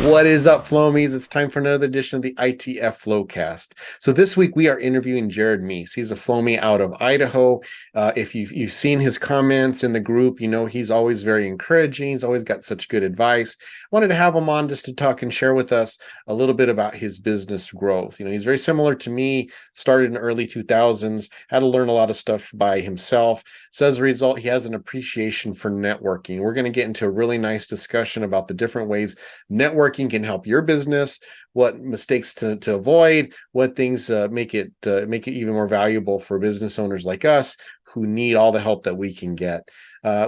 What is up, Flowmies? It's time for another edition of the ITF Flowcast. So this week we are interviewing Jared Meese. He's a Flowmie out of Idaho. If you've seen his comments in the group, you know he's always very encouraging. He's always got such good advice. Wanted to have him on just to talk and share with us a little bit about his business growth. You know, he's very similar to me. Started in the early 2000s, had to learn a lot of stuff by himself. So as a result, he has an appreciation for networking. We're going to get into a really nice discussion about the different ways networking can help your business, what mistakes to avoid, what things make it even more valuable for business owners like us who need all the help that we can get.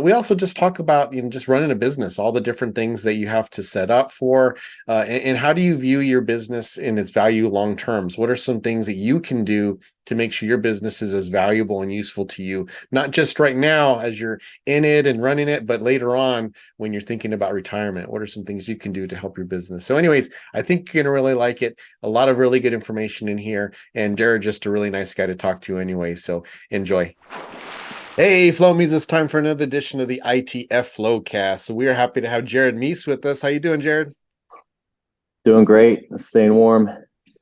We also just talk about just running a business, all the different things that you have to set up for, and how do you view your business and its value long terms? What are some things that you can do to make sure your business is as valuable and useful to you, not just right now as you're in it and running it, but later on when you're thinking about retirement? What are some things you can do to help your business? So anyways, I think you're going to really like it. A lot of really good information in here, and Jared, just a really nice guy to talk to anyway. So enjoy. Hey, Flowmies, it's time for another edition of the ITF Flowcast. So we are happy to have Jared Meese with us. How you doing, Jared? Doing great. Staying warm.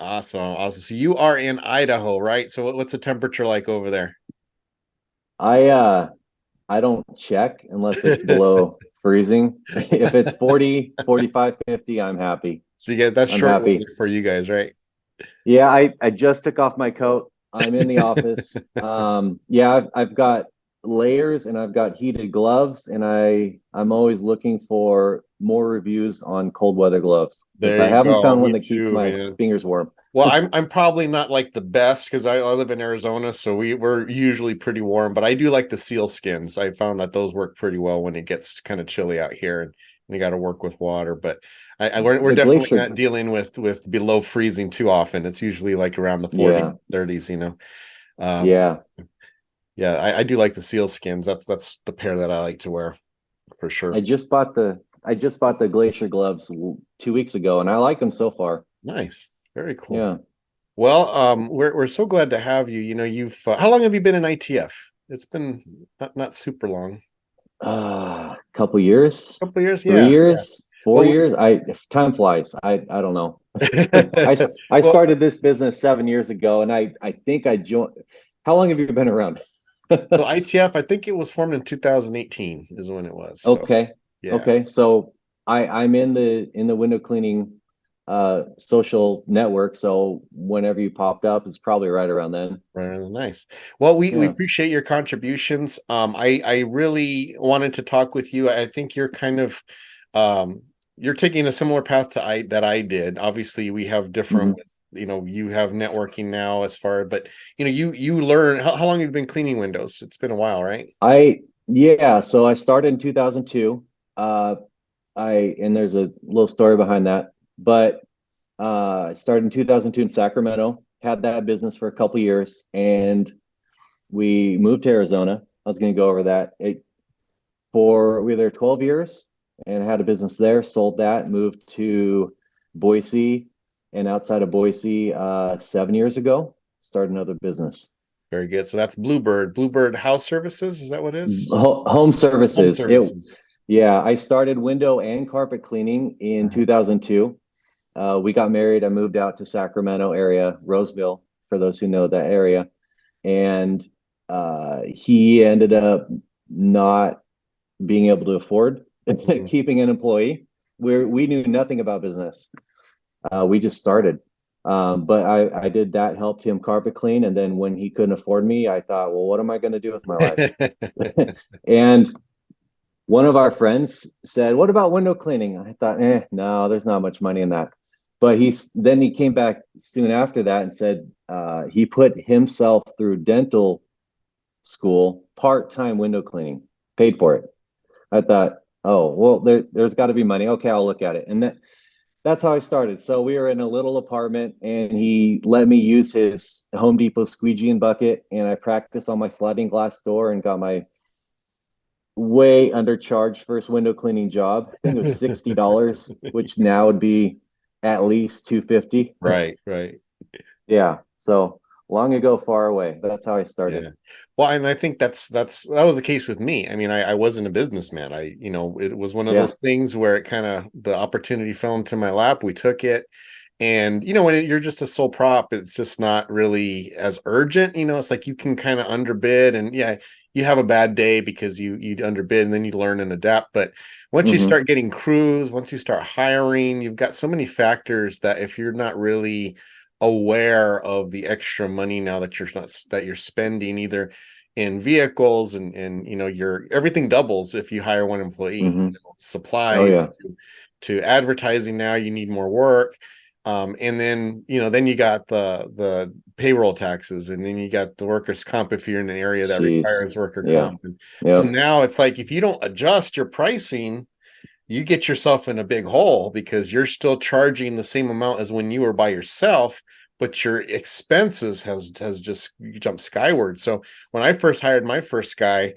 Awesome. So you are in Idaho, right? So what's the temperature like over there? I don't check unless it's below freezing. If it's 40, 45, 50, I'm happy. So you get that's I'm short happy. weather for you guys, right? Yeah, I just took off my coat. I'm in the office. Yeah, I've got layers and I've got heated gloves, and I'm always looking for more reviews on cold weather gloves because There I you haven't go. found one Me that keeps too, my man. fingers warm. Well, I'm probably not like the best because I live in Arizona, so we're usually pretty warm, but I do like the seal skins. I found that those work pretty well when it gets kind of chilly out here and you got to work with water. But we're The definitely glacier, not dealing with below freezing too often. It's usually like around the 40s, yeah, 30s, you know. Um, yeah. yeah, I do like the seal skins. That's the pair that I like to wear for sure. I just bought the glacier gloves 2 weeks ago, and I like them so far. Nice, very cool. Yeah. Well, we're so glad to have you. You know, you've how long have you been in ITF? It's been not super long. Couple years, A couple of years, three yeah. years, four Well, years. If time flies. I don't know. I I well, started this business 7 years ago, and I think I joined. How long have you been around? so ITF, I think it was formed in 2018 is when it was. So Okay, yeah, okay. So I'm in the window cleaning social network. So whenever you popped up, it's probably right around then. right, nice. Well, we Yeah. appreciate your contributions. I really wanted to talk with you. I think you're kind of um you're taking a similar path to I that I did. Obviously, we have different, Mhm. you have networking now as far, but you learn how long have you been cleaning windows? It's been a while, right? Yeah. So I started in 2002. Uh, and there's a little story behind that, but I started in 2002 in Sacramento, had that business for a couple years, and we moved to Arizona. I was going to go over that. We were there 12 years and had a business there, sold that, moved to Boise, and outside of Boise, 7 years ago, started another business. Very good. So that's Bluebird House Services. Is that what it is? Home Home services. services. Yeah, I started window and carpet cleaning in 2002. We got married. I moved out to Sacramento area, Roseville, for those who know that area. And he ended up not being able to afford Mhm. keeping an employee. We knew nothing about business. We just started. But I did that, helped him carpet clean. And then when he couldn't afford me, I thought, well, what am I going to do with my life? And one of our friends said, "What about window cleaning?" I thought, no, there's not much money in that. But he came back soon after that and said he put himself through dental school, part-time window cleaning, paid for it. I thought, oh, well, there's got to be money. Okay, I'll look at it. And that's how I started. So we were in a little apartment, and he let me use his Home Depot squeegee and bucket, and I practiced on my sliding glass door and got my way undercharged first window cleaning job. I think it was $60, which now would be at least 250. Right. Yeah. So long ago, far away. That's how I started. Yeah. Well, and I think that was the case with me. I mean, I wasn't a businessman. It was one of Yeah. those things where it kind of the opportunity fell into my lap. We took it. And when you're just a sole prop, it's just not really as urgent. It's like you can kind of underbid, and yeah, you have a bad day because you underbid, and then you learn and adapt. But once you Hmm. start getting crews, once you start hiring, you've got so many factors that if you're not really aware of the extra money now that you're spending either in vehicles and your everything doubles if you hire one employee, Hmm. Oh supplies yeah. to advertising. Now you need more work, and then you got the payroll taxes, and then you got the workers' comp if you're in an area that Jeez. requires worker Yeah. comp. And so Yep. now it's like if you don't adjust your pricing, you get yourself in a big hole because you're still charging the same amount as when you were by yourself, but your expenses has just jumped skyward. So when I first hired my first guy,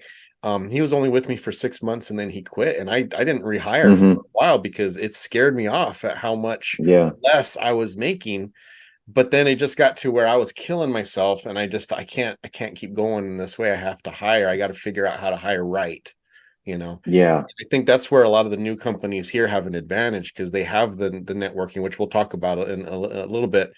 he was only with me for 6 months and then he quit, and I didn't rehire for Hmm. a while because it scared me off at how much Yeah. less I was making. But then it just got to where I was killing myself, and I can't keep going in this way. I have to hire. I got to figure out how to hire right. You know, Yeah. I think that's where a lot of the new companies here have an advantage because they have the networking, which we'll talk about in a little bit.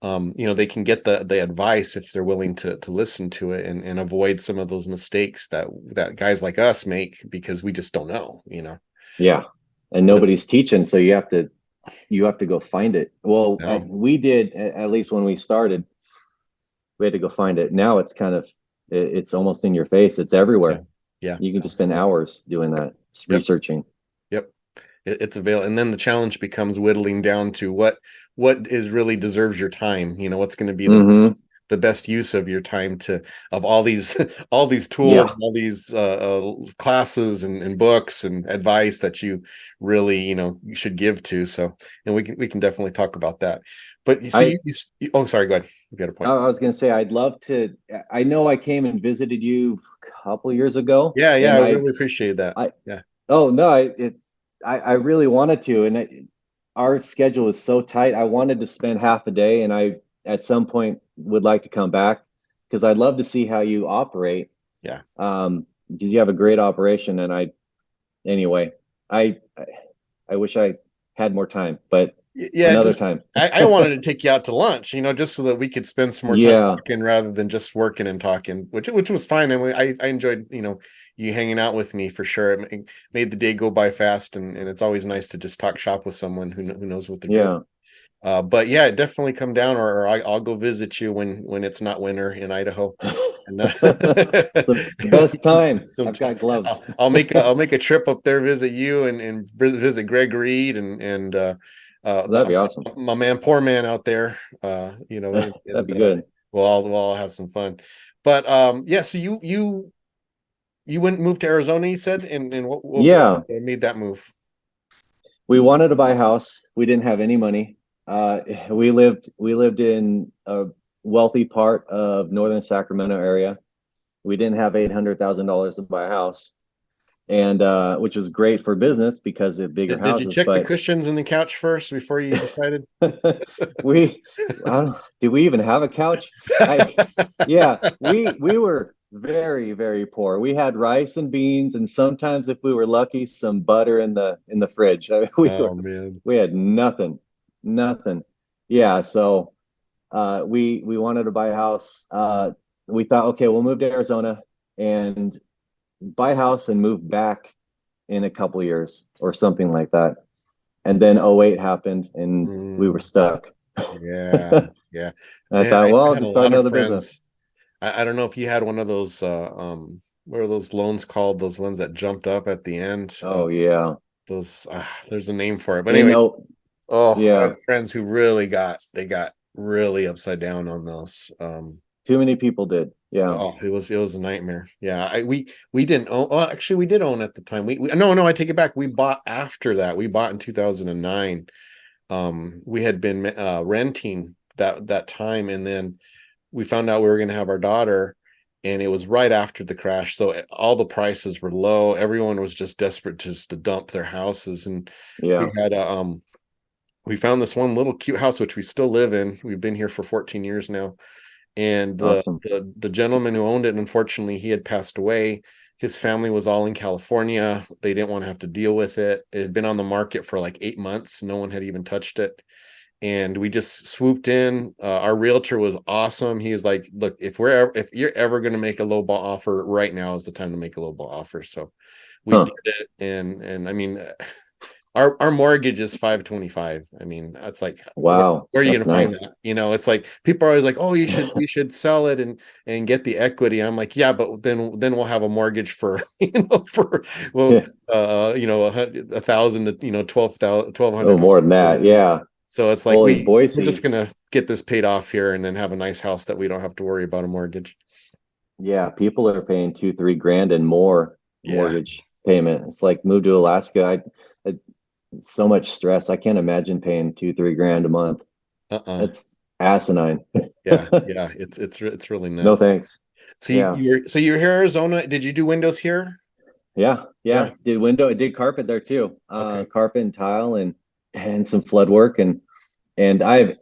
They can get the advice if they're willing to listen to it and avoid some of those mistakes that guys like us make because we just don't know. Yeah. And That's nobody's teaching, so you have to go find it. Well, no, we did, at least when we started, we had to go find it. Now it's kind of it's almost in your face. It's yeah, everywhere. yeah, You can just spend absolutely. hours doing Yep, that, yep, researching. yep. It's available, and then the challenge becomes whittling down to what is really deserves your time. What's going to be Hmm. the best use of your time to of all these all these tools, Yeah. all these classes and books and advice that you really you should give to. So, and we can definitely talk about that. But so I oh, sorry, go ahead. You got a point. I was going to say I'd love to. I know I came and visited you a couple years ago, Yeah, yeah, and I really appreciate that. I Yeah, oh no, I really wanted to, and our schedule is so tight. I wanted to spend half a day, and I at some point would like to come back because I'd love to see how you operate. yeah. Because you have a great operation, and anyway, I I wish I had more time, but Yeah, another just time. I wanted to take you out to lunch, just so that we could spend some more time Yeah, talking rather than just working and talking, which was fine. And I enjoyed, you hanging out with me for sure. It made the day go by fast, and it's always nice to just talk shop with someone who knows what they're doing. yeah. But yeah, definitely come down, or I'll go visit you when it's not winter in Idaho, and It's the we best can time. spend some I've time. got gloves. I'll make a trip up there, visit you, and visit Greg Reed and That'd be awesome. my man, poor man out there. That'd And be good. we'll all have some fun. But yeah, so you went and moved to Arizona, you said, and what Yeah, made that move? we wanted to buy a house. We didn't have any money. We lived in a wealthy part of northern Sacramento area. We didn't have $800,000 to buy a house, and which was great for business because of bigger Did you houses. check the But cushions in the couch first before you decided? we, did we even have a couch? I, yeah, we were very, very poor. We had rice and beans, and sometimes, if we were lucky, some butter in the fridge. Oh man. We had nothing, nothing. Yeah, so we wanted to buy a house. We thought, okay, we'll move to Arizona and buy a house and move back in a couple years or something like that. And then '08 happened and we were Mm, stuck. yeah, And yeah. I Man, thought, I well, I'll had a just start lot of another business. friends. I don't know if you had one of those what are those loans called? Those ones that jumped up at the end. Oh yeah. Those there's a name for it. But In anyways, oh oh, I yeah. had friends who really got really upside down on those. Too many people did. Yeah. Oh, it was a nightmare. Yeah, we didn't own. Well, actually, we did own at the time. We no, I take it back. We bought after that. We bought in 2009. We had been renting that time, and then we found out we were going to have our daughter, and it was right after the crash, so all the prices were low. Everyone was just desperate just to dump their houses, and Yeah. we had we found this one little cute house which we still live in. We've been here for 14 years now, And Awesome. the gentleman who owned it, unfortunately, he had passed away. His family was all in California. They didn't want to have to deal with it. It had been on the market for like 8 months. No one had even touched it. And we just swooped in. Our realtor was awesome. He was like, "Look, if you're ever going to make a low ball offer, right now is the time to make a low ball offer." So we Huh. did it, and I mean, our mortgage is 525. I mean, that's like, Wow. where are you That's going to find nice. that? It's like people are always like, "Oh, you should sell it and get the equity." I'm like, "Yeah, but then we'll have a mortgage for for well, Yeah. 1,000 to 12,000, Oh, 1,200. more than that. Yeah. So it's like Well, in we're just Boise, gonna get this paid off here and then have a nice house that we don't have to worry about a mortgage." yeah, people are paying 2, 3 grand and more Yeah. mortgage payment. It's like move to Alaska. I so much stress. I can't imagine paying 2, 3 grand a month. Uh-uh. That's asinine. Yeah. Yeah. It's really No nuts. thanks. So Yeah. you're here in Arizona. Did you do windows here? Yeah. Yeah. Yeah. Did carpet there too. Okay. Carpet and tile and some flood work and I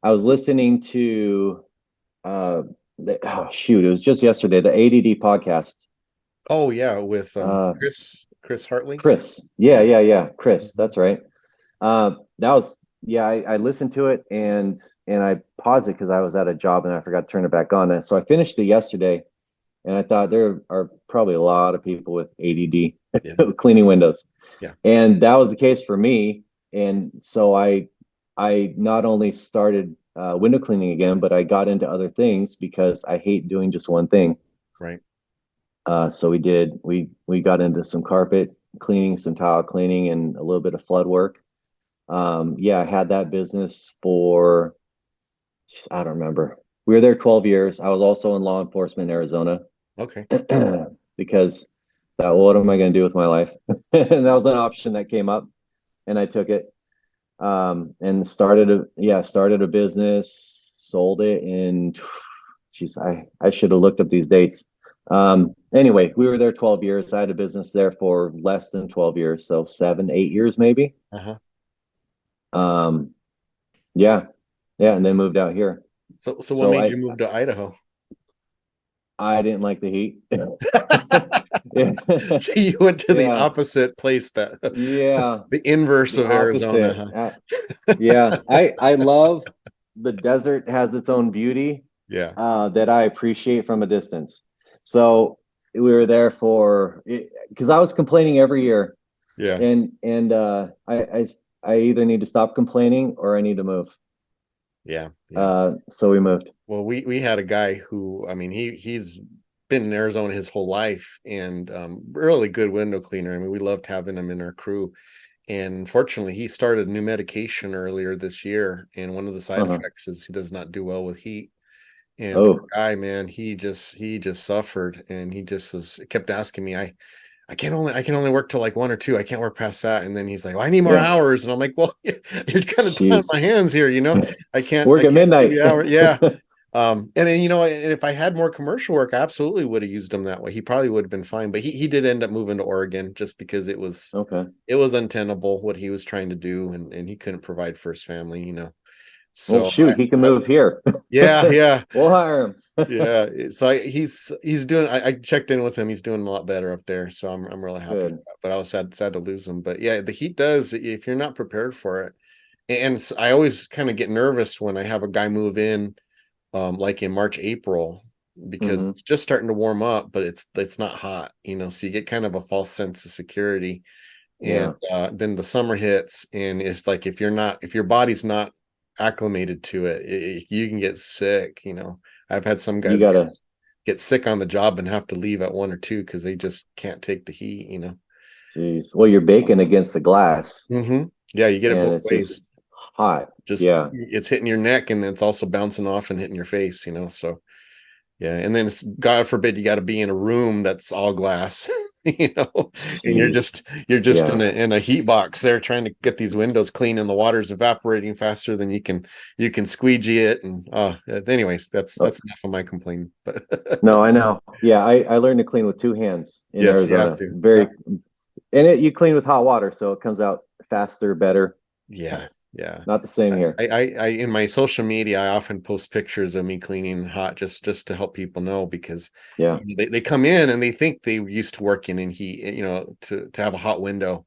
was listening to shoot, it was just yesterday, the ADD podcast. Oh yeah, with Uh Chris Hartley. Chris. Yeah, Yeah. yeah, yeah. Chris, Mhm. that's right. That was yeah, I listened to it and I paused it because I was at a job and I forgot to turn it back on. And so I finished it yesterday and I thought there are probably a lot of people with ADD Yeah. cleaning windows. Yeah. And that was the case for me. And so I not only started window cleaning again, but I got into other things because I hate doing just one thing. Right. So we got into some carpet cleaning, some tile cleaning, and a little bit of flood work. Yeah, I had that business for I don't remember. We were there 12 years. I was also in law enforcement in Arizona Okay. because what am I going to do with my life? And that was an option that came up, and I took it. And started a business, sold it in. Geez, I should have looked up these dates. Anyway, we were there 12 years. I had a business there for less than 12 years, so 7, 8 years maybe. Uh-huh. Um, yeah, yeah, and then moved out here. So what So made you move to Idaho? I didn't like the heat. Yeah, So you went to the yeah, opposite place, that yeah, the inverse the of opposite. Arizona, Yeah, huh? I love the desert has its own beauty Yeah. that I appreciate from a distance. So we were there for because I was complaining every year, Yeah. and I either need to stop complaining or I need to move. Yeah. Yeah. So we moved. Well, we had a guy who, I mean, he's been in Arizona his whole life, and really good window cleaner. I mean, we loved having him in our crew. And fortunately, he started new medication earlier this year, and one of the side Uh-huh. effects is he does not do well with heat. And poor Oh, guy, man, he just suffered, and he just kept asking me, I can only work till like 1 or 2. I can't work past that. And then he's like, well, I need more yeah. hours. And I'm like, well, you're kind of tying my Jeez. hands here, I can't Work I at can't give midnight. you hours. Yeah. And then and if I had more commercial work, I absolutely would have used him that way. He probably would have been fine. But he did end up moving to Oregon just because Okay. it was untenable what he was trying to do, and he couldn't provide for his family. Well, So shoot, he can I move here. yeah, yeah. We'll hire him. Yeah, so he's doing. I checked in with him. He's doing a lot better up there, so I'm really happy for Good. that. But I was sad to lose him. But yeah, the heat does if you're not prepared for it. And I always kind of get nervous when I have a guy move in, like in March, April, because Hmm. it's just starting to warm up, but it's not hot. So you get kind of a false sense of security. And Yeah. then the summer hits, and it's like if your body's not acclimated to it, you can get sick. I've had some You guys gotta, get sick on the job and have to leave at 1 or 2 because they just can't take the heat. geez. Well, you're baking against the glass Yeah, you get it and both it's ways. just hot. Just Yeah. it's hitting your neck, and then it's also bouncing off and hitting your face. So yeah, and then it's, God forbid, you got to be in a room that's all glass, and you're Jeez. just you're just Yeah. in a heat box there trying to get these windows clean, and the water's evaporating faster than you can squeegee it. And anyways, Oh, that's enough of my complaining. But no, I know. Yeah. I learned to clean with 2 hands in yes, you have Arizona. to. Very, and you clean with hot water, so it comes out faster, better. Yeah, Yeah. Not the same here. I in my social media, I often post pictures of me cleaning hot just to help people know, because Yeah. they come in and they think they used to work in heat, to have a hot window.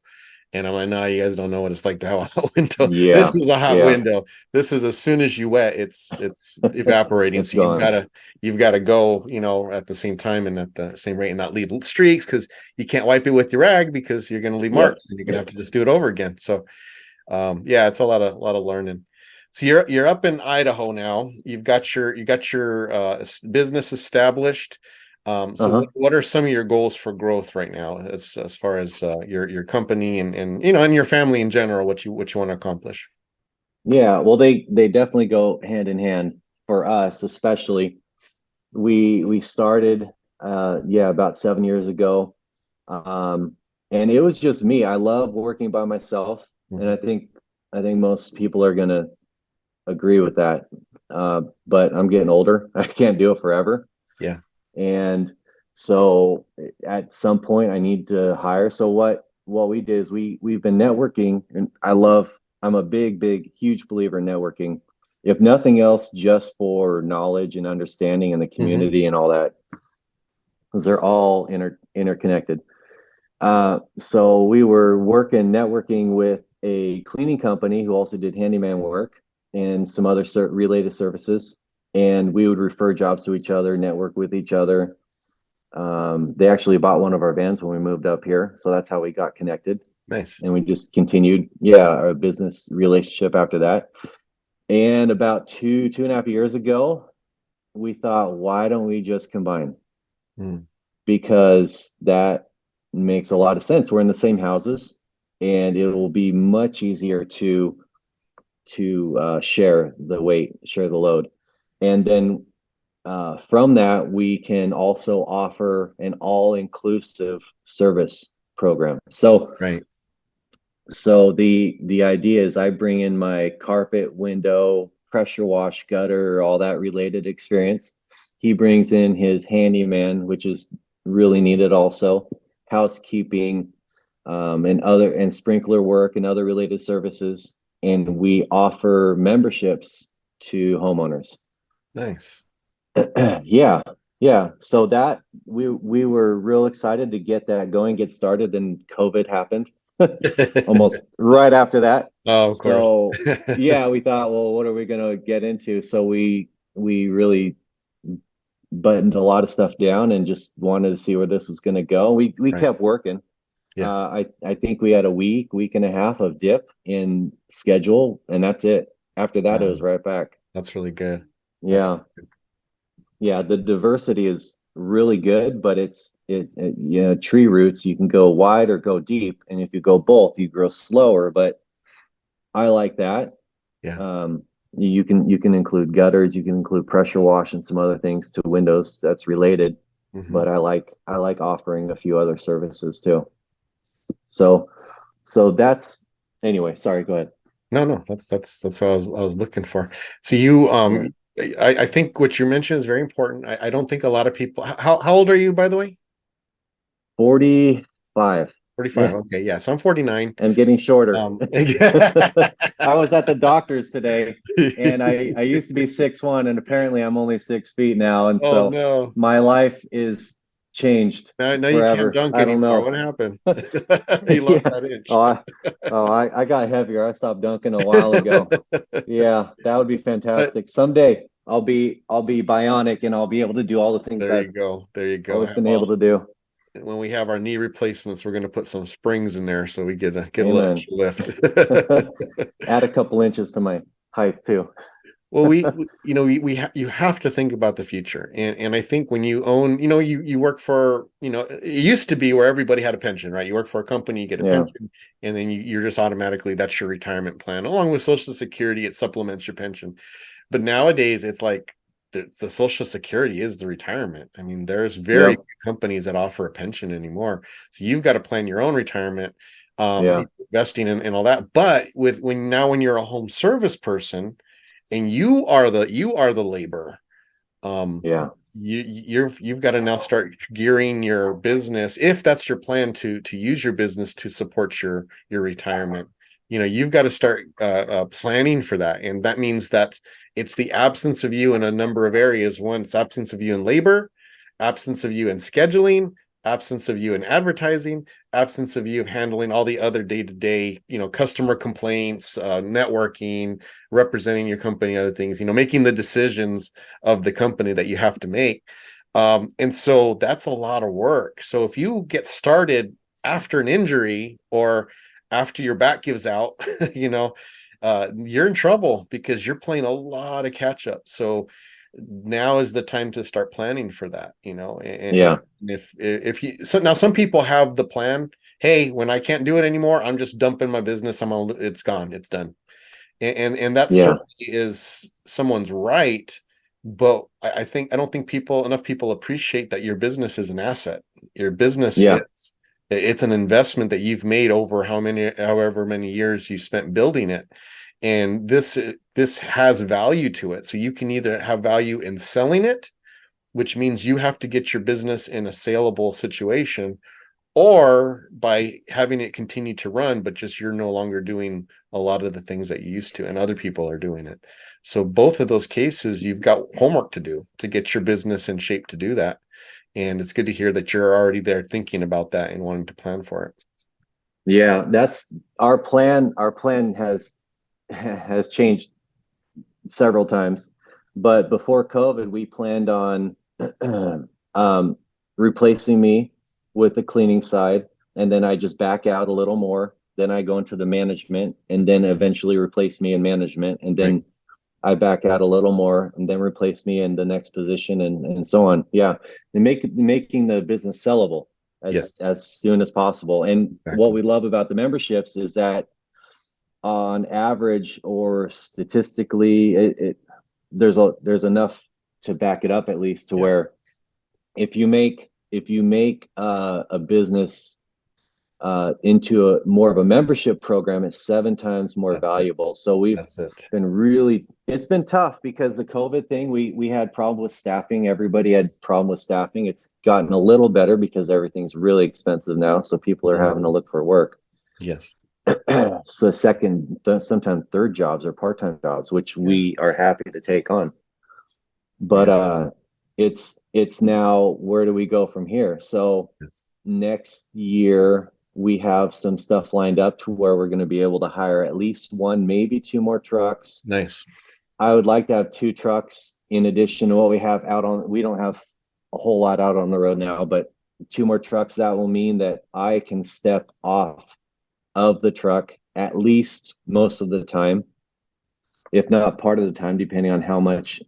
And I'm like, no, you guys don't know what it's like to have a hot window. This Yeah. is a hot Yeah. window. This is, as soon as you wet, it's evaporating. It's So you've got gone. to go, at the same time and at the same rate, and not leave streaks, because you can't wipe it with your rag, because you're going to leave Yep. marks and you're going to have to just do it over again. So yeah, it's a lot of learning. So you're up in Idaho now. You got your business established. So Uh-huh. what are some of your goals for growth right now, as far as your company and your family in general, what you want to accomplish? Yeah. Well, they definitely go hand in hand for us, especially. We started yeah, about 7 years ago. Um, and it was just me. I love working by myself, and Mhm. I think most people are gonna agree with that. But I'm getting older. I can't do it forever. Yeah. And so at some point I need to hire. So what we did is we've been networking, and I'm a big huge believer in networking. If nothing else, just for knowledge and understanding in the Hmm. community and all that, because they're all interconnected. So we were networking with a cleaning company who also did handyman work and some other related services. And we would refer jobs to each other, network with each other. They actually bought one of our vans when we moved up here. So that's how we got connected. Nice. And we just continued, yeah, our business relationship after that. And about 2.5 years ago, we thought, why don't we just combine? Mm. Because that makes a lot of sense. We're in the same houses, and it will be much easier to share the weight, share the load, and then from that we can also offer an all-inclusive service program. So Right. the idea is I bring in my carpet, window, pressure wash, gutter, all that related experience. He brings in his handyman, which is really needed also, housekeeping, and sprinkler work and other related services. And we offer memberships to homeowners. Nice. Yeah, yeah. So that we were real excited to get that going, get started, and COVID happened almost right after that. Oh, of course. So yeah, we thought, well, what are we gonna get into? So we really buttoned a lot of stuff down and just wanted to see where this was gonna go. We Right. kept working. Yeah. I think we had a week and a half of dip in schedule, and that's it. After that, it was right back. That's really good. That's Yeah, yeah. The diversity is really good, but tree roots, you can go wide or go deep, and if you go both, you grow slower. But I like that. yeah. Um, you can include gutters, you can include pressure wash and some other things to windows that's related. Hmm. But I like offering a few other services too. So so that's anyway. Sorry, go ahead. No, that's what I was looking for. So you Yeah, I think what you mentioned is very important. I don't think a lot of people, how old are you, by the way? 45. 45. Yeah, Okay, yeah. So I'm 49. I'm getting shorter. Yeah. I was at the doctor's today, and I used to be 6'1", and apparently I'm only 6 feet now, and Oh so no. my life is changed Now you can't forever. dunk I don't anymore. know. What happened? You lost Yeah. that inch. Oh, I got heavier. I stopped dunking a while ago. Yeah, that would be But fantastic. Someday I'll be bionic and I'll be able to do all the things there you I've go. There you go. always been able Well, to do. when we have our knee replacements, we're going to put some springs in there so we get a little Amen. extra lift. Add a couple inches to my height too. Well, you have to think about the future, and I think when you own, you work for, it used to be where everybody had a pension, right? You work for a company, you get a Yeah, pension, and then you're just automatically, that's your retirement plan, along with Social Security. It supplements your pension. But nowadays, it's like the Social Security is the retirement. I mean, there's very yep, few companies that offer a pension anymore, so you've got to plan your own retirement, yeah, investing in all that. But when you're a home service person and you are the labor, um yeah, you've got to now start gearing your business, if that's your plan, to use your business to support your retirement, you've got to start planning for that. And that means that it's the absence of you in a number of areas. One, it's absence of you in labor, absence of you in scheduling, absence of you in advertising, absence of you handling all the other day-to-day, customer complaints, networking, representing your company, other things, making the decisions of the company that you have to make. And so that's a lot of work. So if you get started after an injury or after your back gives out, you're in trouble because you're playing a lot of catch up. So now is the time to start planning for that, and Yeah. if you, so now some people have the plan, hey, when I can't do it anymore, I'm just dumping my business. It's gone, it's done. And that Yeah. certainly is someone's right. But I don't think enough people appreciate that your business is an asset. Your business Yeah. is, it's an investment that you've made over however many years you spent building it. And this has value to it. So you can either have value in selling it, which means you have to get your business in a saleable situation, or by having it continue to run, but just you're no longer doing a lot of the things that you used to, and other people are doing it. So both of those cases, you've got homework to do to get your business in shape to do that. And it's good to hear that you're already there thinking about that and wanting to plan for it. Yeah. That's our plan. Our plan has changed several times, but before COVID, we planned on um, replacing me with the cleaning side, and then I just back out a little more. Then I go into the management, and then eventually replace me in management, and Right. then I back out a little more, and then replace me in the next position, and so on. Yeah, and making the business sellable Yeah, as soon as possible. And what exactly. we love about the memberships is that on average or statistically, there's enough to back it up, at least to Yeah, where if you make a business into a more of a membership program, it's 7 times more that's it. valuable. So we've That's it. been really, it's been tough because the COVID thing, we had problem with staffing. Everybody had problem with staffing. It's gotten a little better because everything's really expensive now, so people are Mhm. having to look for work. Yes. So sometimes third jobs or part-time jobs, which Yeah. we are happy to take on. But Yeah. it's now, where do we go from here? So Yes. next year we have some stuff lined up to where we're going to be able to hire at least one, maybe two more trucks. Nice. I would like to have two trucks in addition to what we have out on. We don't have a whole lot out on the road now, but two more trucks. That will mean that I can step off of the truck at least most of the time, if not part of the time, depending on how much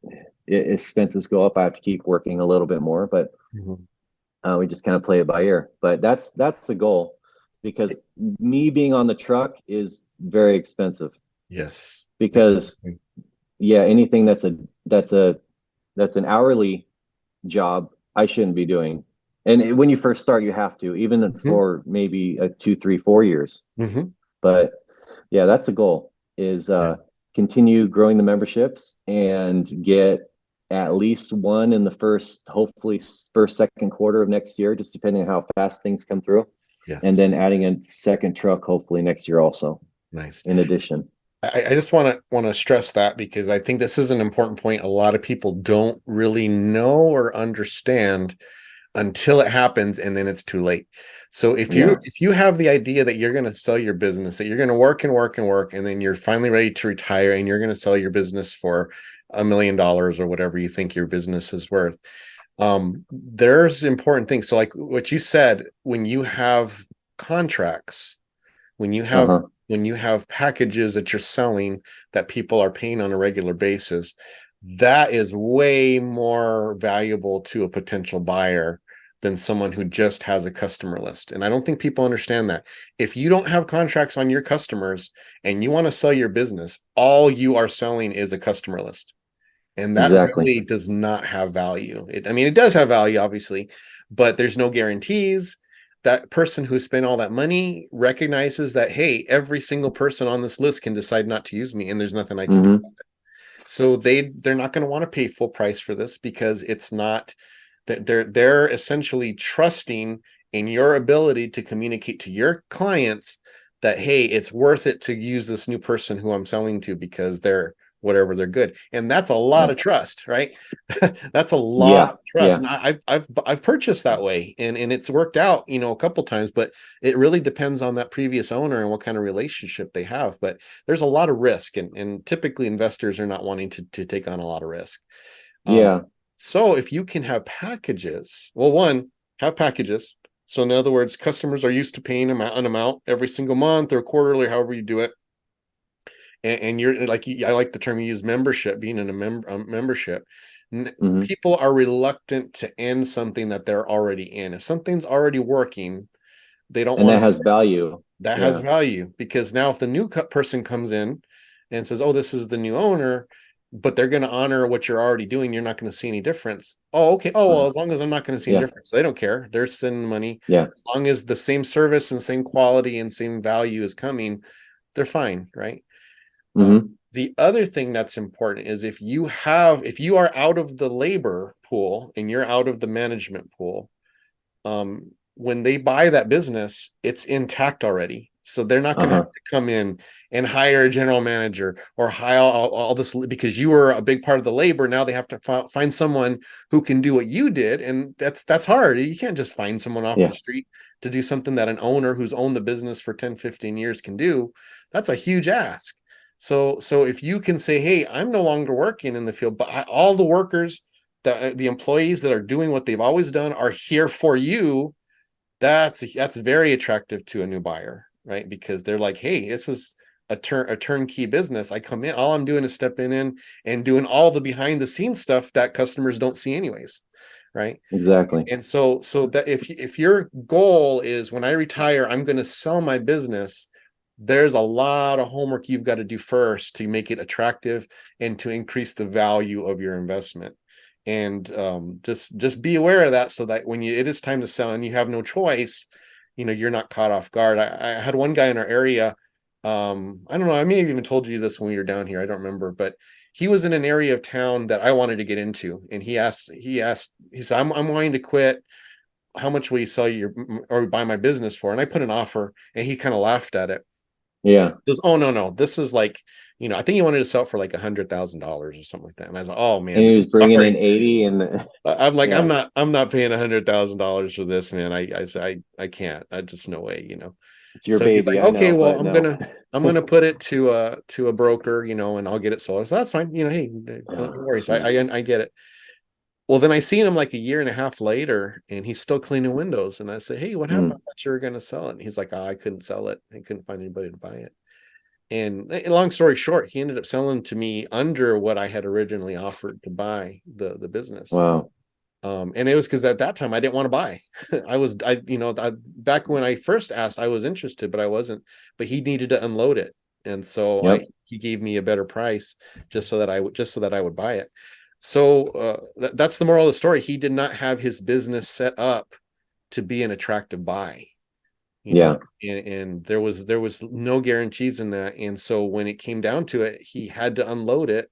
expenses go up. I have to keep working a little bit more, but Mhm. we just kind of play it by ear. But that's the goal, because me being on the truck is very expensive. Yes. Because Exactly. yeah, anything that's an hourly job, I shouldn't be doing. And when you first start, you have to, even Mhm. for maybe a 2, 3, 4 years. Mhm. But yeah, that's the goal, is Yeah. continue growing the memberships and get at least one in the hopefully first, second quarter of next year, just depending on how fast things come through. And Yes. then adding a second truck hopefully next year also, Nice. in addition. I just want to stress that because I think this is an important point. A lot of people don't really know or understand until it happens, and then it's too late. So Yeah. if you have the idea that you're going to sell your business, that you're going to work and work and work, and then you're finally ready to retire, and you're going to sell your business for $1 million or whatever you think your business is worth, there's important things. So like what you said, when you have contracts, when you have Uh-huh. when you have packages that you're selling that people are paying on a regular basis, that is way more valuable to a potential buyer than someone who just has a customer list. And I don't think people understand that. If you don't have contracts on your customers and you want to sell your business, all you are selling is a customer list. And that Exactly. really does not have value. I mean, it does have value, obviously, but there's no guarantees. That person who spent all that money recognizes that, hey, every single person on this list can decide not to use me, and there's nothing I can do. Mm-hmm. So they're not going to want to pay full price for this because it's not, they're essentially trusting in your ability to communicate to your clients that, hey, it's worth it to use this new person who I'm selling to because they're whatever, they're good. And that's a lot Yeah. of trust, right? That's a lot Yeah. of trust. Yeah. And I've purchased that way, and it's worked out, a couple times, but it really depends on that previous owner and what kind of relationship they have. But there's a lot of risk, and typically investors are not wanting to take on a lot of risk. Um, Yeah. so if you can have packages, well, one, have packages. So in other words, customers are used to paying an amount every single month or quarterly, however you do it. And you're like, I like the term you use, membership, being in a membership. Hmm. People are reluctant to end something that they're already in. If something's already working, they don't And want that to has start. value. That has Yeah. value, because now if the new person comes in and says, oh, this is the new owner, but they're going to honor what you're already doing, you're not going to see any difference. Oh, okay. Oh, well, Uh, as long as I'm not going to see any yeah. difference, they don't care. They're sending money. Yeah. As long as the same service and same quality and same value is coming, they're fine, right? Uh, Hmm. the other thing that's important is if you are out of the labor pool and you're out of the management pool, when they buy that business, it's intact already. So they're not going to have Uh-huh. to come in and hire a general manager or hire all this, because you were a big part of the labor. Now they have to find someone who can do what you did. And that's hard. You can't just find someone off the Yeah. street to do something that an owner who's owned the business for 10, 15 years can do. That's a huge ask. So if you can say, hey, I'm no longer working in the field, but all the workers, the employees that are doing what they've always done are here for you, that's very attractive to a new buyer, right? Because they're like, hey, this is a turnkey business. I come in, all I'm doing is stepping in and doing all the behind the scenes stuff that customers don't see anyways, right? Exactly. And so that if your goal is, when I retire, I'm going to sell my business, there's a lot of homework you've got to do first to make it attractive and to increase the value of your investment. And just be aware of that, so that when it is time to sell and you have no choice, you're not caught off guard. I had one guy in our area. I don't know, I may have even told you this when we were down here, I don't remember, but he was in an area of town that I wanted to get into, and he said, I'm wanting to quit. How much will you sell your or buy my business for? And I put an offer, and he kind of laughed at it. Yeah. He goes, oh, no, this is like, I think he wanted to sell it for like $100,000 or something like that. And I was like, oh And man, he was bringing sorry. in 80 and I'm like, yeah. I'm not paying $100,000 for this, man. I can't. I just, no way. It's your So he's like, baby, I okay, know, well, but I'm no. gonna I'm gonna put it to a broker, and I'll get it sold. So that's fine. Hey, no Oh, worries. jeez. I get it. Well, then I seen him like a year and a half later, and he's still cleaning windows. And I said, hey, what happened? Mm. I thought you were gonna sell it. And he's like, oh, I couldn't sell it. I couldn't find anybody to buy it. And long story short, he ended up selling to me under what I had originally offered to buy the business. Wow. And it was because at that time I didn't want to buy. Back when I first asked, I was interested, but I wasn't. But he needed to unload it, and so Yep. he gave me a better price just so that I would buy it. So that's the moral of the story. He did not have his business set up to be an attractive buy, you know, Yeah. and there was no guarantees in that. And so when it came down to it, he had to unload it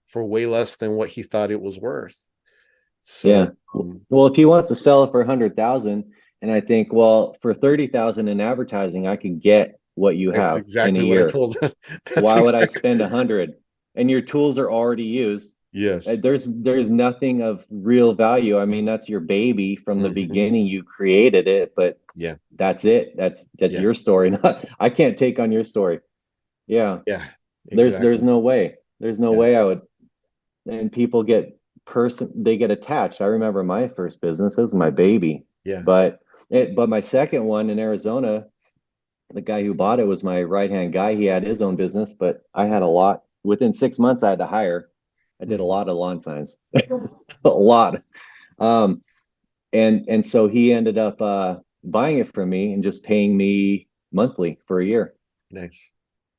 for way less than what he thought it was worth. Yeah. So Well, if he wants to sell it for 100,000, and I think, well, for 30,000 in advertising, I can get what you that's have in a exactly what I year. told him. That's Why would I exactly. spend 100? And your tools are already used. Yes. There's nothing of real value. I mean, that's your baby from the Mhm. beginning. You created it, but Yeah. that's it. That's Yeah. your story. I can't take on your story. Yeah. Yeah. There's Exactly. no way. There's no Yeah. way I would. And people they get attached. I remember my first business, this was my baby. Yeah. But my second one in Arizona, the guy who bought it was my right hand guy. He had his own business, but I had a lot. Within 6 months, I had to hire. I did a Mhm. lot of lawn signs, a lot. Um, and so he ended up buying it from me and just paying me monthly for a year Nice.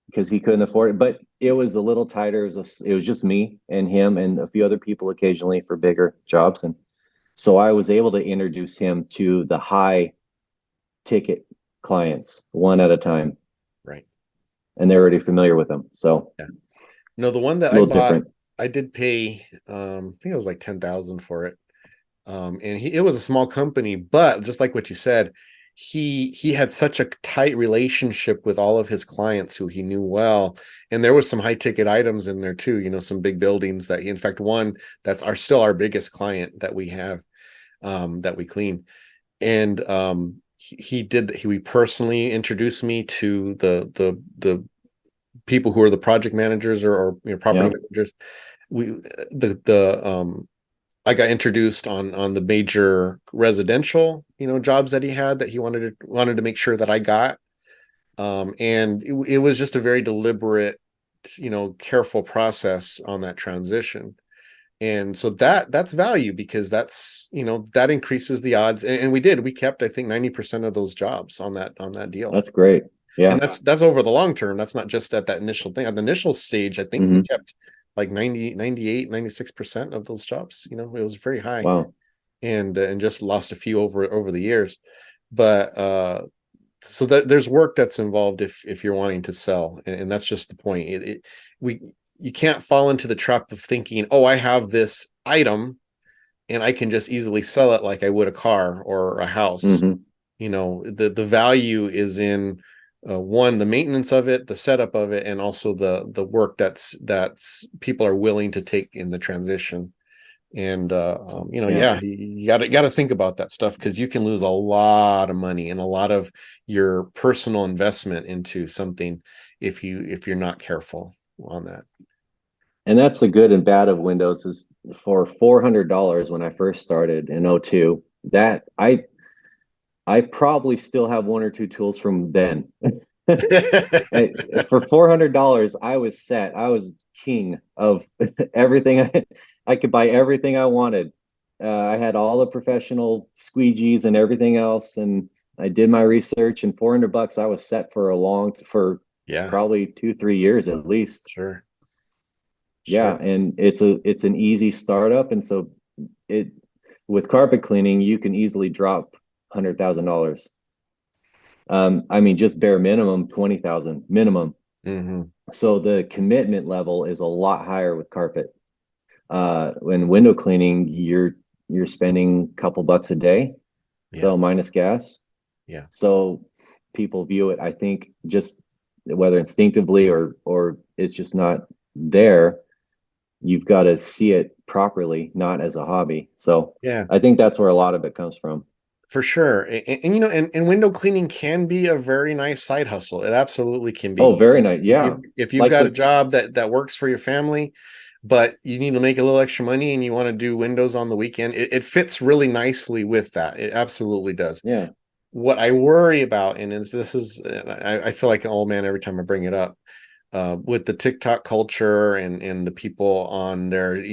because he couldn't afford it. But it was a little tighter. It was just me and him and a few other people occasionally for bigger jobs. And so I was able to introduce him to the high ticket clients one at a time, Right. and they're already familiar with them. So Yeah. No, the one that a I little bought, different. I did pay I think it was like 10,000 for it. And it was a small company, but just like what you said, he had such a tight relationship with all of his clients who he knew well, and there was some high ticket items in there too, some big buildings that in fact, one that's still our biggest client that we have, that we clean. And he personally introduced me to the people who are the project managers, or property managers. I got introduced on the major residential, jobs that he had, that he wanted to make sure that I got. And it was just a very deliberate, careful process on that transition. And so that's value, because that's, that increases the odds. And we kept, I think, 90% of those jobs on that deal. That's great. Yeah. And that's over the long term. That's not just at that initial thing. At the initial stage, I think we kept like 90, 98, 96% of those jobs. It was very high. Wow. And just lost a few over the years. But so that there's work that's involved if you're wanting to sell. And that's just the point. You can't fall into the trap of thinking, oh, I have this item and I can just easily sell it like I would a car or a house. The value is in one, the maintenance of it, the setup of it, and also the work that's people are willing to take in the transition. And you gotta think about that stuff, because you can lose a lot of money and a lot of your personal investment into something if you're not careful on that. And that's the good and bad of Windows. Is for $400 when I first started in 02, that I probably still have one or two tools from then. For $400, I was set. I was king of everything. I could buy everything I wanted. I had all the professional squeegees and everything else, and I did my research. And $400, I was set for probably 2-3 years at least. Sure. Yeah, and it's an easy startup, and so with carpet cleaning, you can easily drop $100,000. I mean, just bare minimum 20,000 minimum. So the commitment level is a lot higher with carpet. When window cleaning, you're spending a couple bucks a day, so minus gas. Yeah. So people view it, I think, just whether instinctively or it's just not there. You've got to see it properly, not as a hobby. So yeah, I think that's where a lot of it comes from. For sure. And window cleaning can be a very nice side hustle. It absolutely can be. Oh, very nice. Yeah. If you've got a job that works for your family, but you need to make a little extra money and you want to do windows on the weekend, it fits really nicely with that. It absolutely does. Yeah. What I worry about, and I feel like an old man every time I bring it up, with the TikTok culture and the people on there,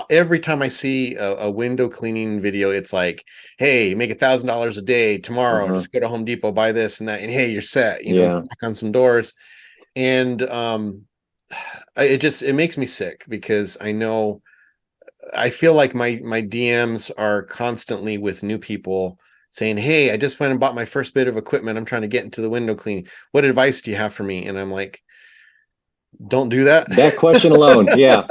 every time I see a window cleaning video, it's like, hey, make $1,000 a day tomorrow. Just go to Home Depot, buy this and that, and hey, you're set. Knock on some doors. And it makes me sick, because I feel like my DMs are constantly with new people saying, hey, I just went and bought my first bit of equipment. I'm trying to get into the window cleaning. What advice do you have for me? And I'm like, don't do that. That question alone. Yeah.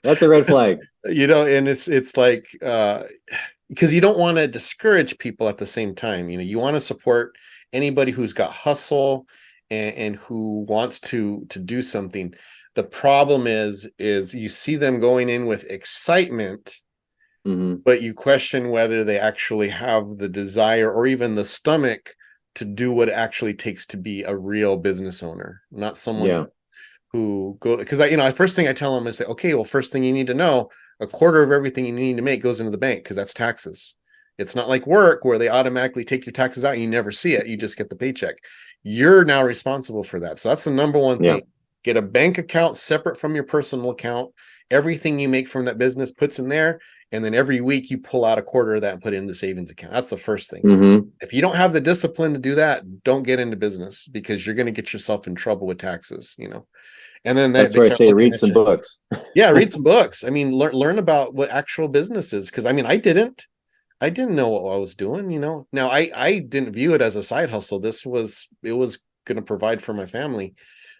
That's a red flag. And it's like, because you don't want to discourage people at the same time. You want to support anybody who's got hustle and who wants to do something. The problem is you see them going in with excitement, but you question whether they actually have the desire or even the stomach to do what it actually takes to be a real business owner, not someone who go, because first thing I tell them is, okay, well, first thing you need to know, a quarter of everything you need to make goes into the bank, because that's taxes. It's not like work where they automatically take your taxes out and you never see it. You just get the paycheck. You're now responsible for that. So that's the number one thing. Get a bank account separate from your personal account. Everything you make from that business puts in there. And then every week you pull out a quarter of that and put it in the savings account. That's the first thing. If you don't have the discipline to do that, don't get into business, because you're going to get yourself in trouble with taxes, And then that's where I say read some books. Yeah, read some books. I mean, learn about what actual business is, because I didn't know what I was doing. Now I didn't view it as a side hustle. It was going to provide for my family,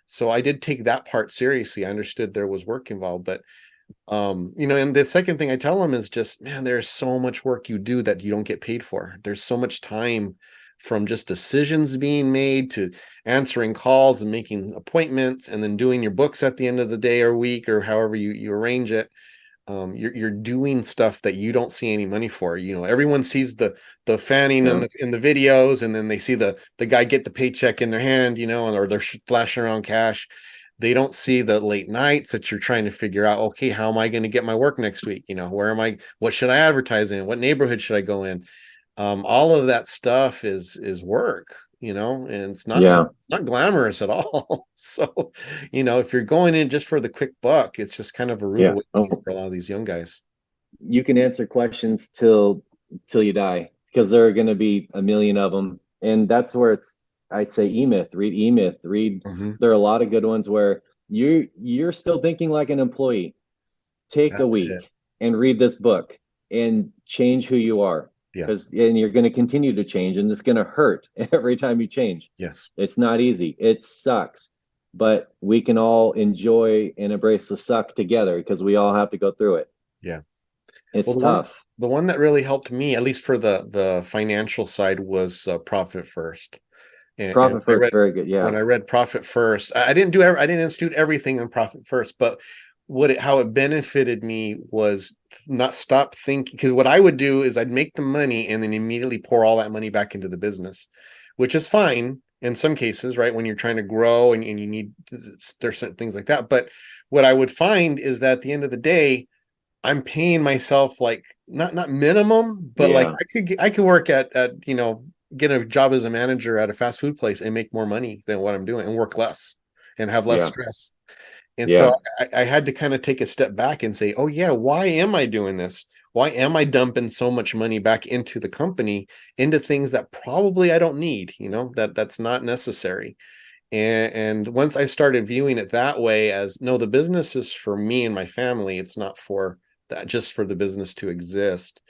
so I did take that part seriously. I understood there was work involved, but And the second thing I tell them is just, man, there's so much work you do that you don't get paid for. There's so much time from just decisions being made to answering calls and making appointments and then doing your books at the end of the day or week or however you arrange it. You're doing stuff that you don't see any money for. Everyone sees the fanning Yeah. in the videos, and then they see the guy get the paycheck in their hand, or they're flashing around cash. They don't see the late nights that you're trying to figure out, okay, how am I going to get my work next week? Where am I? What should I advertise in? What neighborhood should I go in? All of that stuff is work, and Yeah. it's not glamorous at all. So, if you're going in just for the quick buck, it's just kind of a rude Yeah. awakening Oh, for a lot of these young guys. you can answer questions till you die because there are going to be a million of them, and that's where I'd say E-Myth. Read E-Myth. Read. Mhm. There are a lot of good ones where you're still thinking like an employee. Take a That's it. week and read this book and change who you are, Yes. because and you're going to continue to change, and it's going to hurt every time you change. Yes. It's not easy. It sucks, but we can all enjoy and embrace the suck together because we all have to go through it. Yeah. Well, It's the one tough. the one that really helped me, at least for the financial side, was Profit First. And Profit first, very good. when Yeah. I read Profit First, I didn't institute everything in Profit First, but how it benefited me was not stop thinking, because what I would do is I'd make the money and then immediately pour all that money back into the business, which is fine in some cases, right? When you're trying to grow and you need, there's certain things like that. But what I would find is that at the end of the day, I'm paying myself like not minimum, but like Yeah. I could work at get a job as a manager at a fast food place and make more money than what I'm doing and work less and have less Yeah. stress. And so Yeah. I had to kind of take a step back and say, oh yeah, why am I doing this? Why am I dumping so much money back into the company, into things that probably I don't need, that's not necessary. And once I started viewing it that way, as no, the business is for me and my family, it's not for that, just for the business to exist.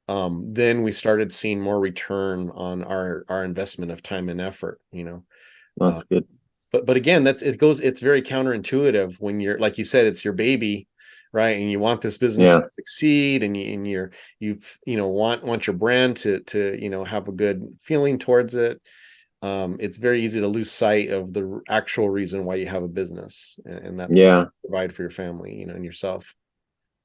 Then we started seeing more return on our investment of time and effort. uh, That's good. but again, it's very counterintuitive when you're, like you said, it's your baby, right? And you want this business Yeah. to succeed, and want your brand to have a good feeling towards it. It's very easy to lose sight of the actual reason why you have a business, and that's to Yeah. provide for your family, and yourself.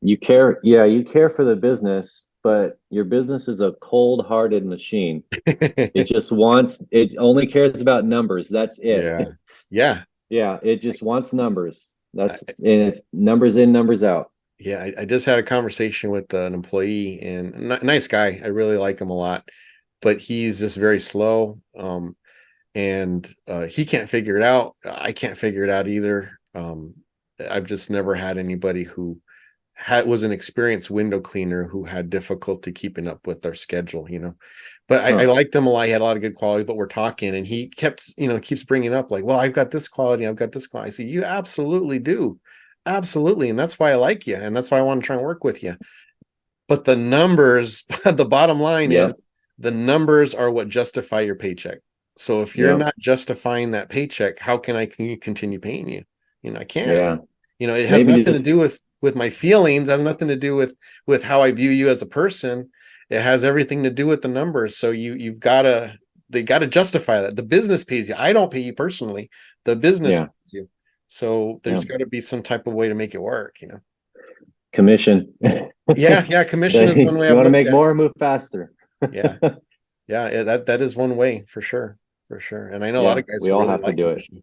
You care. Yeah. You care for the business, but your business is a cold-hearted machine. It only cares about numbers. That's it. Yeah, yeah, Yeah. It just wants numbers. I, That's and numbers in, numbers out. yeah. I just had a conversation with an employee, and nice guy. I really like him a lot, but he's just very slow. And he can't figure it out. I can't figure it out either. I've just never had anybody who was an experienced window cleaner who had difficulty keeping up with our schedule. But I Huh. liked him a lot. He had a lot of good quality, but we're talking and he keeps bringing up like, well, I've got this quality, I've got this quality. I say, you absolutely do. Absolutely. And that's why I like you. And that's why I want to try and work with you. But the numbers, the bottom line Yep. is the numbers are what justify your paycheck. So if you're Yep. not justifying that paycheck, how can I continue paying you? I can't. Yeah. It has Maybe nothing to just do with my feelings, it has nothing to do with how I view you as a person. It has everything to do with the numbers. So they gotta justify that. The business pays you. I don't pay you personally. The business yeah. pays you. So Yeah. there's got to be some type of way to make it work. Commission. Yeah, yeah. Commission is one way You I've want to looked make at it. more, move faster. Yeah, yeah. That is one way for sure, for sure. And I know a lot Yeah. of guys We who all really have to like do it. commission.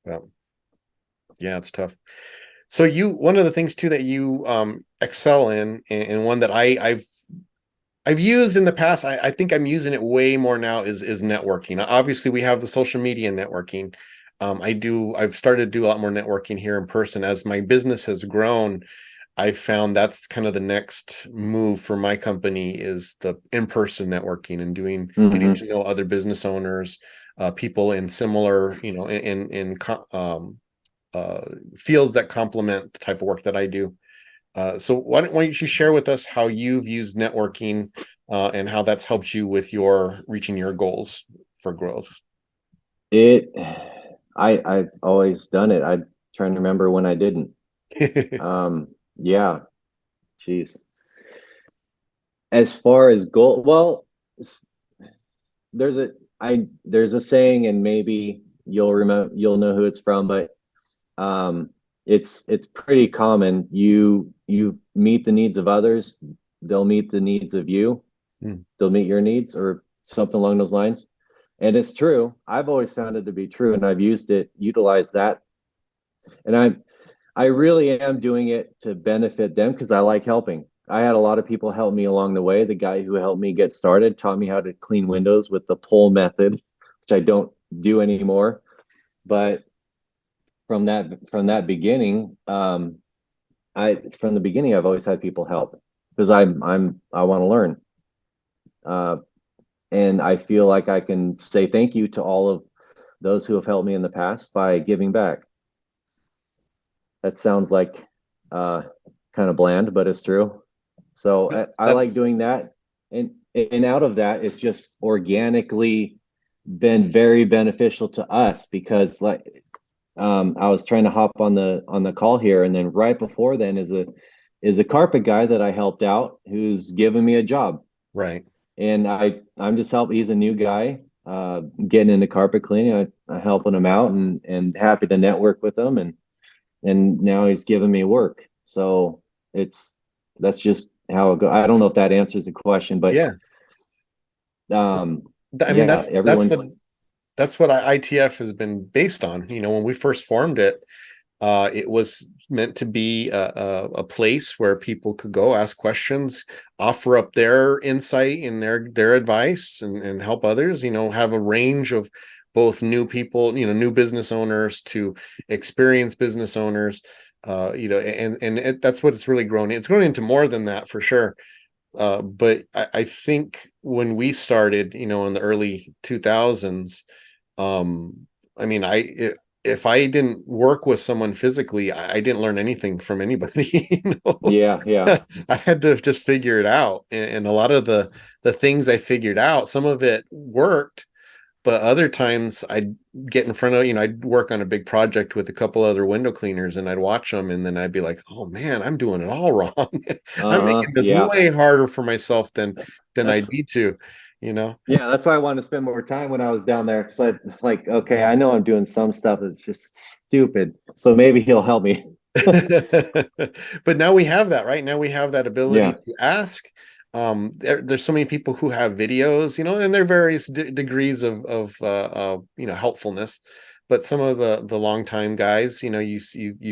Well, yeah, it's tough. So one of the things too that you excel in, and one that I've used in the past, I think I'm using it way more now, is networking. Obviously, we have the social media networking. I've started to do a lot more networking here in person. As my business has grown, I found that's kind of the next move for my company, is the in-person networking and getting Hmm. to know other business owners, people in similar, uh, fields that complement the type of work that I do. So why don't you share with us how you've used networking, and how that's helped you with your reaching your goals for growth? It I've always done it. I'm trying to remember when I didn't. Yeah, geez. As far as goal, well, there's a there's a saying, and maybe you'll know who it's from, but um, it's pretty common. You meet the needs of others, they'll meet the needs of you. Mm, They'll meet your needs, or something along those lines. And it's true. I've always found it to be true, and I've utilized that. And I really am doing it to benefit them because I like helping. I had a lot of people help me along the way. The guy who helped me get started taught me how to clean windows with the pull method, which I don't do anymore. But from that beginning, from the beginning I've always had people help because I want to learn. Uh, and I feel like I can say thank you to all of those who have helped me in the past by giving back. That sounds like uh, kind of bland, but it's true. So I like that's doing that, and out of that, it's just organically been very beneficial to us because I was trying to hop on the call here, and then right before then is a carpet guy that I helped out who's given me a job, right. and I'm just helping. He's a new guy, getting into carpet cleaning. I helping him out, and happy to network with him, and now he's giving me work. So it's that's just how it goes. I don't know if that answers the question, but Yeah. I mean, yeah, everyone's that's what ITF has been based on. When we first formed it, it was meant to be a place where people could go ask questions, offer up their insight and their advice, and help others. Have a range of both new people, new business owners to experienced business owners. That's what it's really grown. It's grown into more than that for sure. But I think when we started, in the early 2000s, I mean, if I didn't work with someone physically, I didn't learn anything from anybody. yeah, yeah, I had to just figure it out, and a lot of the things I figured out, some of it worked, but other times I'd get in front of, I'd work on a big project with a couple other window cleaners, and I'd watch them, and then I'd be like, oh man, I'm doing it all wrong. I'm making this yeah. way harder for myself than I That's need to, you know. Yeah, that's why I wanted to spend more time when I was down there because I like, okay, I know I'm doing some stuff that's just stupid, so maybe he'll help me. But now we have that, right? Now we have that ability Yeah, to ask. There's so many people who have videos, and there are various degrees of helpfulness. But some of the longtime guys, you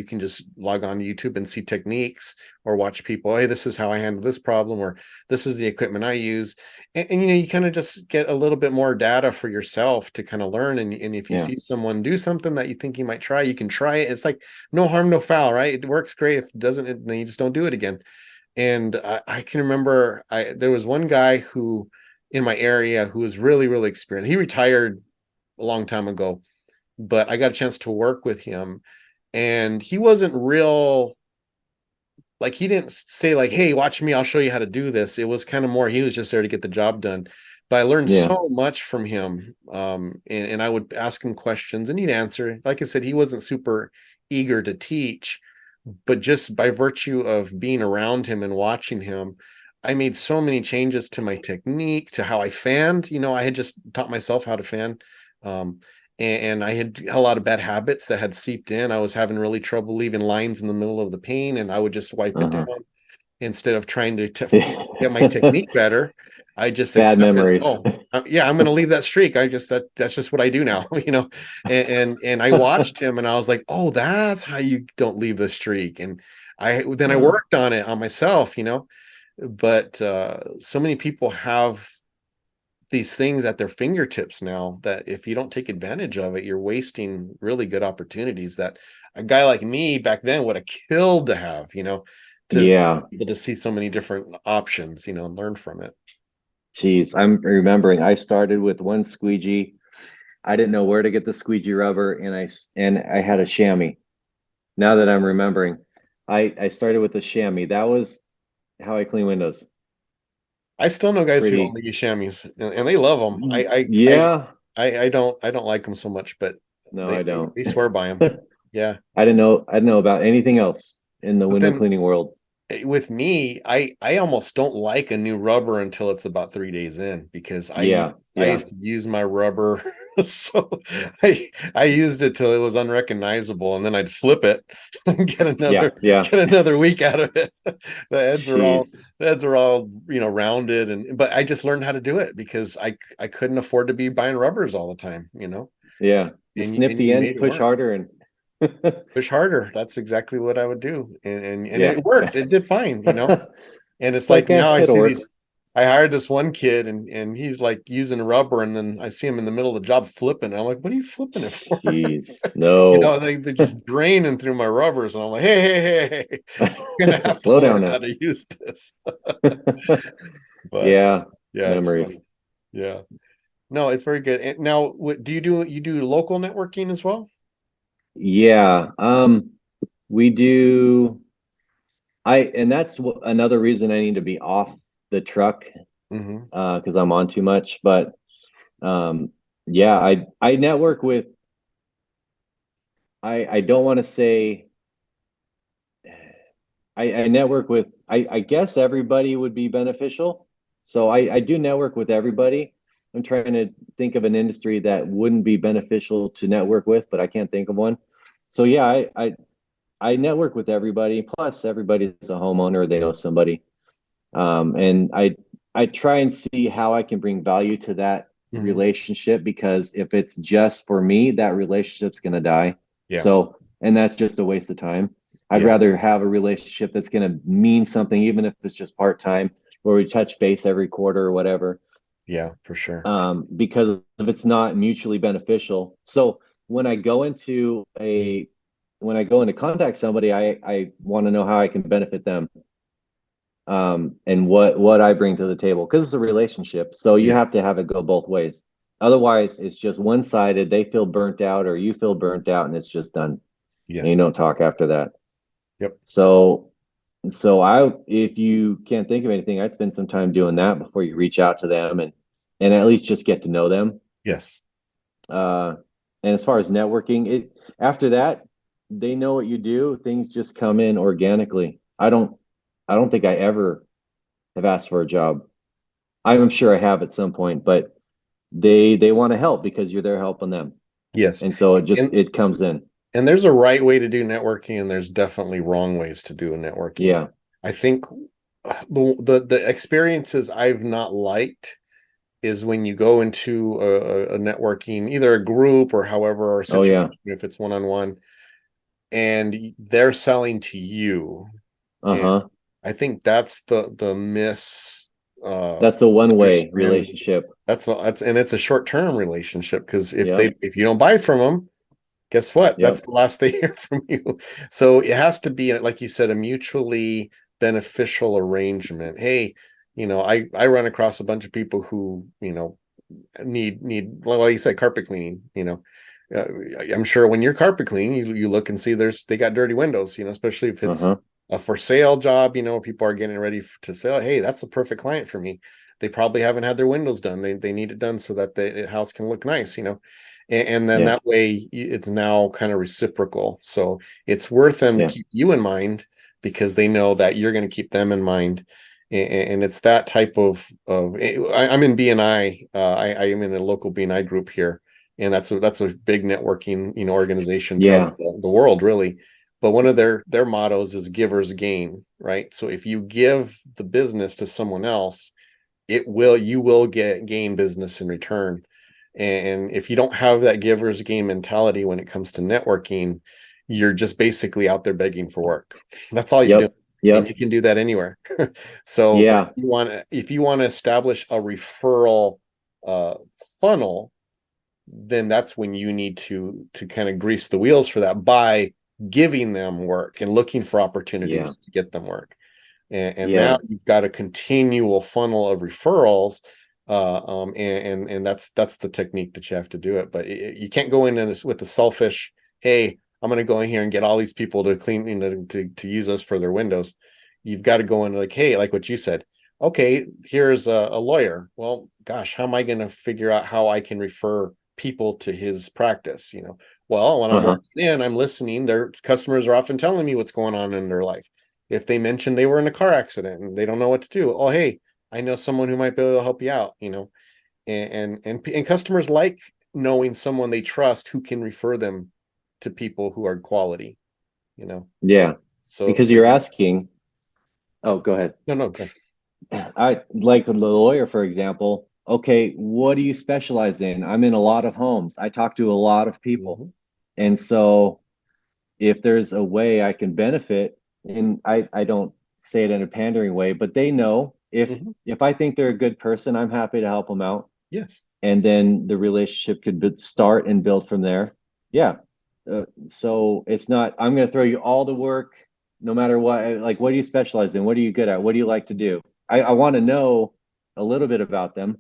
can just log on to YouTube and see techniques, or watch people. Hey, this is how I handle this problem, or this is the equipment I use, and you kind of just get a little bit more data for yourself to kind of learn. And if you yeah, see someone do something that you think you might try, you can try it. It's like no harm, no foul, right? It works great. If it doesn't, then you just don't do it again. And I can remember there was one guy who in my area who was really, really experienced. He retired a long time ago, but I got a chance to work with him, and he wasn't real, like he didn't say like, hey, watch me, I'll show you how to do this. It was kind of more, he was just there to get the job done. But I learned yeah, so much from him. And I would ask him questions and he'd answer. Like I said, he wasn't super eager to teach, but just by virtue of being around him and watching him, I made so many changes to my technique, to how I fanned. I had just taught myself how to fan. Um, and I had a lot of bad habits that had seeped in. I was having really trouble leaving lines in the middle of the pane, and I would just wipe it uh-huh. down instead of trying to get my technique better. I just Bad accepted, memories. oh, yeah, I'm going to leave that streak. That's just what I do now, And I watched him, and I was like, oh, that's how you don't leave the streak. And I Uh, worked on it on myself, But so many people have these things at their fingertips now that if you don't take advantage of it, you're wasting really good opportunities that a guy like me back then would have killed to have, to yeah, be able to see so many different options, and learn from it. geez, I'm remembering. I started with one squeegee. I didn't know where to get the squeegee rubber, and I had a chamois. Now that I'm remembering, I started with a chamois. That was how I clean windows. I still know guys who Pretty, only use chamois, and they love them. yeah. I don't like them so much, but No, they I they, don't. they swear by them. Yeah. I didn't know about anything else. in the But window then cleaning world. with me, I almost don't like a new rubber until it's about 3 days in, because Yeah, I yeah. used to use my rubber so I used it till it was unrecognizable, and then I'd flip it and Yeah, yeah. get another week out of it. Jeez. The heads are all, rounded, and but I just learned how to do it because I couldn't afford to be buying rubbers all the time. Yeah. Just snip And the you ends, made it push work. harder, and Push harder. That's exactly what I would do. And yeah. it worked. It did fine. And it's like Like, now I it'll see work. these. I hired this one kid, and he's like using a rubber, and then I see him in the middle of the job flipping. And I'm like, "What are you flipping it for?" Jeez. No. They're just draining through my rubbers, and I'm like, "Hey, hey, hey, hey, you're gonna have to Slow down learn how now. to use this." But Yeah. yeah, it's funny. Memories. Yeah, no, it's very good. And now, what do you do? You do local networking as well? Yeah. We do. And that's another reason I need to be off the truck, Mm-hmm. because I'm on too much. But um, yeah, I network with. I don't want to say. I network with. I guess everybody would be beneficial. So I do network with everybody. I'm trying to think of an industry that wouldn't be beneficial to network with, but I can't think of one. So yeah, I network with everybody. Plus, everybody's a homeowner; they know somebody. And I try and see how I can bring value to that Mm-hmm. relationship, because if it's just for me, that relationship's going to die. Yeah, So, and that's just a waste of time. I'd yeah, rather have a relationship that's going to mean something, even if it's just part time, where we touch base every quarter or whatever. yeah, for sure. Because if it's not mutually beneficial. So when I go into a when I go into contact somebody, I want to know how I can benefit them, and what I bring to the table, because it's a relationship. So you have Yes, to have it go both ways. Otherwise, it's just one sided. They feel burnt out, or you feel burnt out, and it's just done. And you yes, don't talk after that. yep, So, if you can't think of anything, I'd spend some time doing that before you reach out to them, and at least just get to know them. yes, Uh, and as far as networking, it after that, they know what you do. Things just come in organically. I don't think I ever have asked for a job. I'm sure I have at some point, but they want to help because you're there helping them. yes. And so And it comes in. and there's a right way to do networking, and there's definitely wrong ways to do a networking. Yeah. I think the experiences I've not liked is when you go into a networking, either a group or however, or a Oh situation, yeah. if it's one on one, and they're selling to you. And Uh-huh. I think that's the miss That's a one-way understanding. relationship. That's and it's a short-term relationship, because Yep. if you don't buy from them, guess what? That's Yep. the last they hear from you. So it has to be, like you said, a mutually beneficial arrangement. Hey, I run across a bunch of people who, need, well, like you said, carpet cleaning. Uh, I'm sure when you're carpet cleaning, you look and see they got dirty windows. Especially if it's Uh-huh. a for sale job. People are getting ready to sell. Hey, that's a perfect client for me. They probably haven't had their windows done. They need it done so that the house can look nice. And then Yeah. that way it's now kind of reciprocal. So it's worth them to Yeah. keep you in mind, because they know that you're going to keep them in mind. And it's that type of I'm in BNI. I am in a local BNI group here, and that's a big networking organization throughout Yeah. the world, really. But one of their mottos is givers gain, right? So if you give the business to someone else, you will gain business in return. And if you don't have that giver's gain mentality when it comes to networking, you're just basically out there begging for work. That's all you're doing. Yep. And you Yep. can do that anywhere. So, but Yeah. if you want to establish a referral uh, funnel, then that's when you need to kind of grease the wheels for that by giving them work and looking for Yeah. opportunities to get them work. And now Yeah. you've got a continual funnel of referrals. And that's the technique that you have to do it. But you can't go in with the selfish, hey, I'm going to go in here and get all these people to clean, to use us for their windows. You've got to go in like, hey, like what you said. Okay, here's a lawyer. Well, gosh, how am I going to figure out how I can refer people to his practice? Well, when I'm Uh-huh. working in, I'm listening. Their customers are often telling me what's going on in their life. If they mention they were in a car accident and they don't know what to do, oh, hey, I know someone who might be able to help you out, and customers like knowing someone they trust who can refer them to people who are quality, you know. Yeah. So Because so you're asking, oh, go ahead. no, no, okay. I like the lawyer, for example. Okay, what do you specialize in? I'm in a lot of homes. I talk to a lot of people. Mhm, And so if there's a way I can benefit, and I don't say it in a pandering way, but they know mhm. if I think they're a good person, I'm happy to help them out. Yes. And then the relationship could start and build from there. Yeah. So it's not, I'm going to throw you all the work, no matter what. Like, what do you specialize in? What are you good at? What do you like to do? I want to know a little bit about them.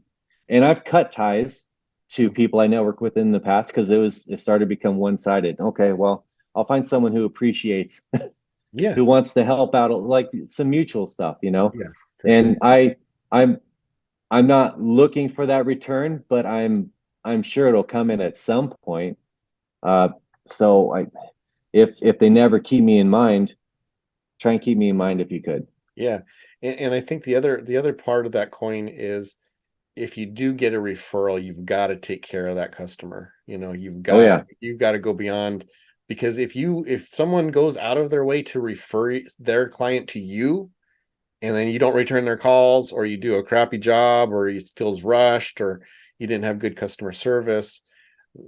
And I've cut ties to people I network with in the past because it started to become one-sided. Okay, well, I'll find someone who appreciates, Yeah. who wants to help out, like some mutual stuff, you know? Yeah, for sure. And I'm I'm not looking for that return, but I'm sure it'll come in at some point. Uh, so if they never keep me in mind, try and keep me in mind if you could. Yeah. And I think the other part of that coin is if you do get a referral, you've got to take care of that customer. You've Oh got to yeah, you've got to go beyond, because if someone goes out of their way to refer their client to you, and then you don't return their calls, or you do a crappy job, or he feels rushed, or you didn't have good customer service,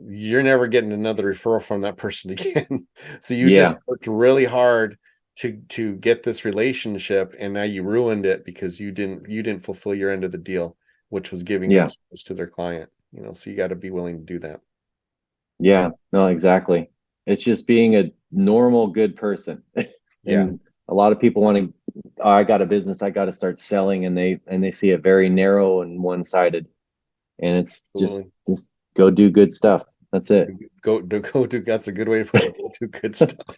you're never getting another referral from that person again. So you yeah, just worked really hard to get this relationship, and now you ruined it because you didn't fulfill your end of the deal, which was giving good yeah, service to their client. So you got to be willing to do that. yeah. No, exactly. It's just being a normal, good person. Yeah, And a lot of people want to, oh, I got a business, I got to start selling, and they see it very narrow and one-sided. And it's just absolutely. just go do good stuff. That's it. Go do. That's a good way to put it. Go do good stuff.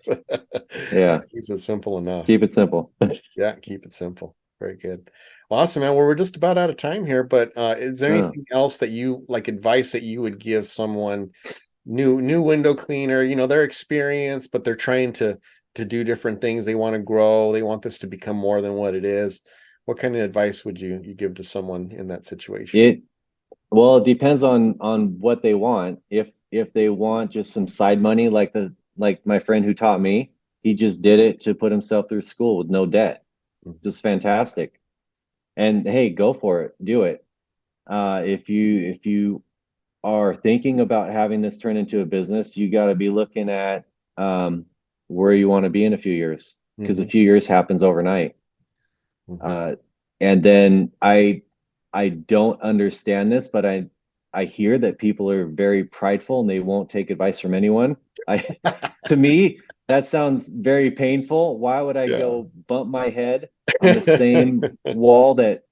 Yeah. That keeps it simple enough. Keep it simple. Yeah, keep it simple. Very good. Well, awesome, man. Well, we're just about out of time here, but is there Uh, anything else that you like, advice that you would give someone new window cleaner, their experience, but they're trying to do different things. They want to grow. They want this to become more than what it is. What kind of advice would you give to someone in that situation? it Well, it depends on what they want. If they want just some side money, like my friend who taught me, he just did it to put himself through school with no debt. Mhm. Just fantastic. And hey, go for it. Do it. If you are thinking about having this turn into a business, you got to be looking at where you want to be in a few years, because a Mhm. few years happens overnight. Mhm. Uh, and then I don't understand this, but I hear that people are very prideful and they won't take advice from anyone. I To me, that sounds very painful. Why would I Yeah. go bump my head on the same wall that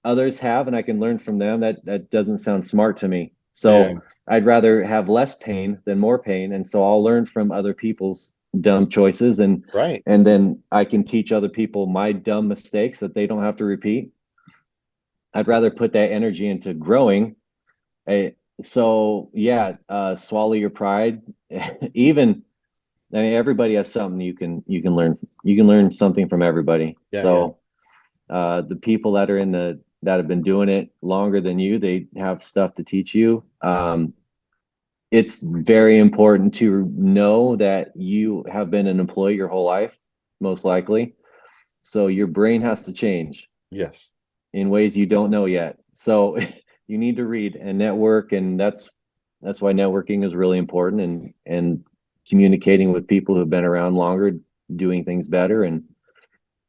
others have and I can learn from them? That doesn't sound smart to me. Yeah. So I'd rather have less pain than more pain. And so I'll learn from other people's dumb choices, Right. and then I can teach other people my dumb mistakes that they don't have to repeat. I'd rather put that energy into growing. Eh, so yeah, swallow your pride. Even, I mean, everybody has something you can learn. You can learn something from everybody. Yeah. Yeah. So the people that have been doing it longer than you, they have stuff to teach you. It's very important to know that you have been an employee your whole life, most likely. So your brain has to change Yes. in ways you don't know yet. So you need to read and network, and that's why networking is really important, and communicating with people who've been around longer, doing things better, and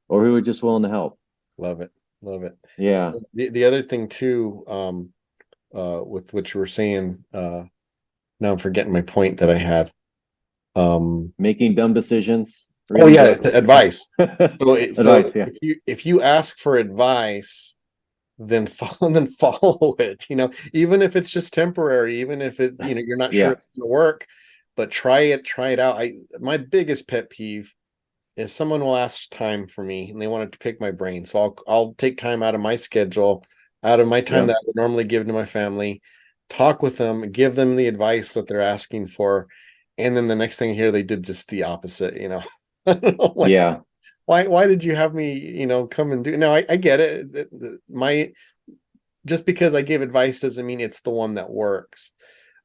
or who are just willing to help. Love it. Love it. Yeah, The other thing too, with what you were saying, now I'm forgetting my point that I had. Um, making dumb decisions, oh reading yeah, books. advice. So Advice, yeah. if you ask for advice, then follow it. Even if it's just temporary, even if it's you're not sure Yeah, it's going to work, but try it out. My biggest pet peeve is someone will ask time for me and they want to pick my brain. So I'll take time out of my schedule, out of my time yeah, that I would normally give to my family, talk with them, give them the advice that they're asking for. And then the next thing here, they did just the opposite, you know. I don't know, like, Yeah. why did you have me, you know, come and do? Now I get it. My just because I give advice doesn't mean it's the one that works.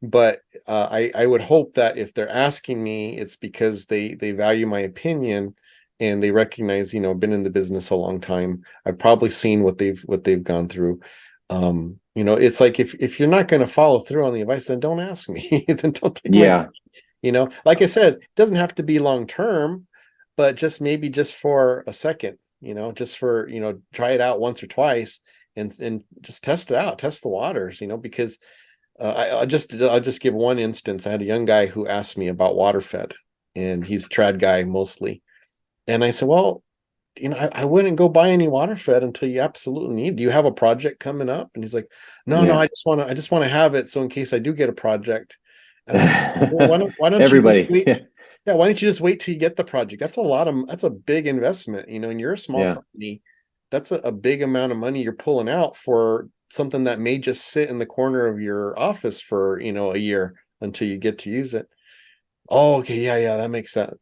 But I would hope that if they're asking me, it's because they value my opinion and they recognize, you know, I've been in the business a long time. I've probably seen what they've gone through. You know, it's like if you're not going to follow through on the advice, then don't ask me. Then don't take my, Yeah. you know, like I said, it doesn't have to be long term, but just maybe just for a second, you know, just for, you know, try it out once or twice and just test it out, test the waters, you know, because I'll just give one instance. I had a young guy who asked me about water fed, and he's a trad guy mostly. And I said, well, you know, I wouldn't go buy any water fed until you absolutely need. Do you have a project coming up? And he's like, no, Yeah. I just want to have it so in case I do get a project. And I said, well, why don't you just Everybody. wait? Yeah, why don't you just wait till you get the project? That's a big investment, you know, and you're a small Yeah. company. That's a big amount of money you're pulling out for something that may just sit in the corner of your office for, you know, a year until you get to use it. Oh, okay, yeah, that makes sense.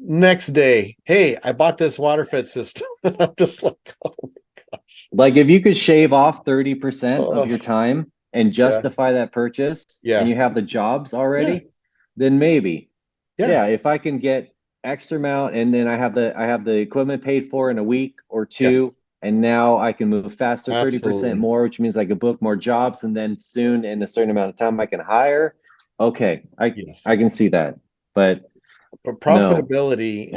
Next day, hey, I bought this water fed system. I'm just like, oh my gosh. Like if you could shave off 30% of Oh, your time and yeah, justify that purchase and yeah, you have the jobs yeah, already, then maybe. yeah, Yeah, if I can get extra amount and then I have the equipment paid for in a week or two, yes, and now I can move faster, 30% absolutely. more, which means I can book more jobs and then soon in a certain amount of time I can hire. Okay, I Yes. can see that. But But no. profitability,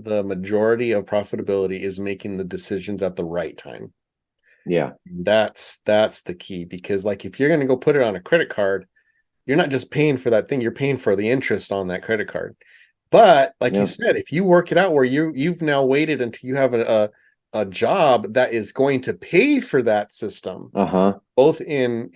the majority of profitability is making the decisions at the right time. Yeah. That's the key, because like if you're going to go put it on a credit card, you're not just paying for that thing, you're paying for the interest on that credit card. But like you Yep. said, if you work it out where you've now waited until you have a job that is going to pay for that system, Uh-huh. both in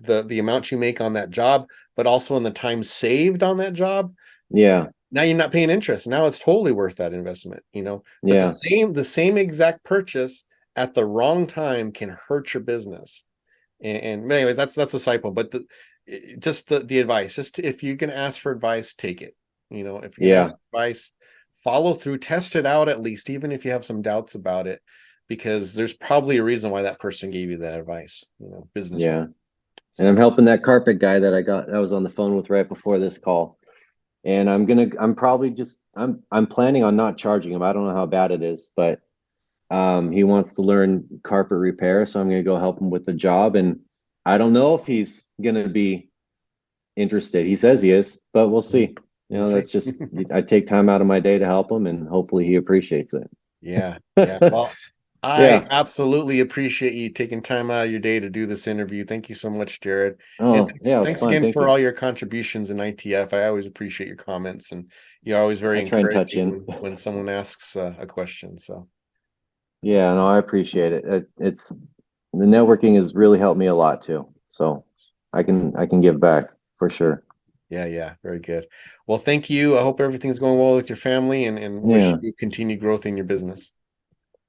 the amount you make on that job, but also in the time saved on that job, Yeah. now you're not paying interest. Now it's totally worth that investment, you know. But Yeah. the same exact purchase at the wrong time can hurt your business. And anyway, that's a side point. But just the advice, just if you can ask for advice, take it. You know, if you're gonna Yeah. ask advice, follow through, test it out at least, even if you have some doubts about it, because there's probably a reason why that person gave you that advice, you know, business wise. Yeah. And I'm So helping that carpet guy that I was on the phone with right before this call. And I'm probably just I'm planning on not charging him. I don't know how bad it is, but he wants to learn carpet repair, so I'm gonna go help him with the job. And I don't know if he's gonna be interested. He says he is, but we'll see. You we'll know, see. that's just I take time out of my day to help him and hopefully he appreciates it. Yeah, yeah. Well, I Yeah. absolutely appreciate you taking time out of your day to do this interview. Thank you so much, Jared. And Oh, yeah, it was thanks fun. again Thank for you. all your contributions in ITF. I always appreciate your comments, and you're always very I try and touch encouraging in. when someone asks a question. So Yeah, no, I appreciate it. It's the networking has really helped me a lot too. So I can give back for sure. yeah, very good. Well, thank you. I hope everything's going well with your family, and wish Yeah. you continued growth in your business.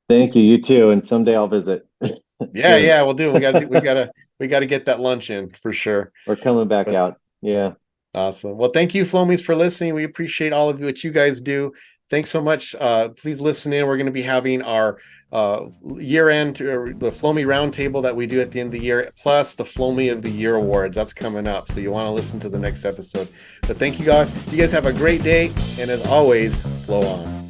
Thank you. You too. And someday I'll visit soon Yeah, we'll do. We gotta get that lunch in for sure. or coming back But out. Yeah. awesome. Well, thank you, Flowmies, for listening. We appreciate all of you, what you guys do. Thanks so much. Please listen in. We're going to be having our year-end the Flowmie roundtable that we do at the end of the year, plus the Flowmie of the Year awards. That's coming up, so you want to listen to the next episode. But thank you, guys. You guys have a great day, and as always, flow on.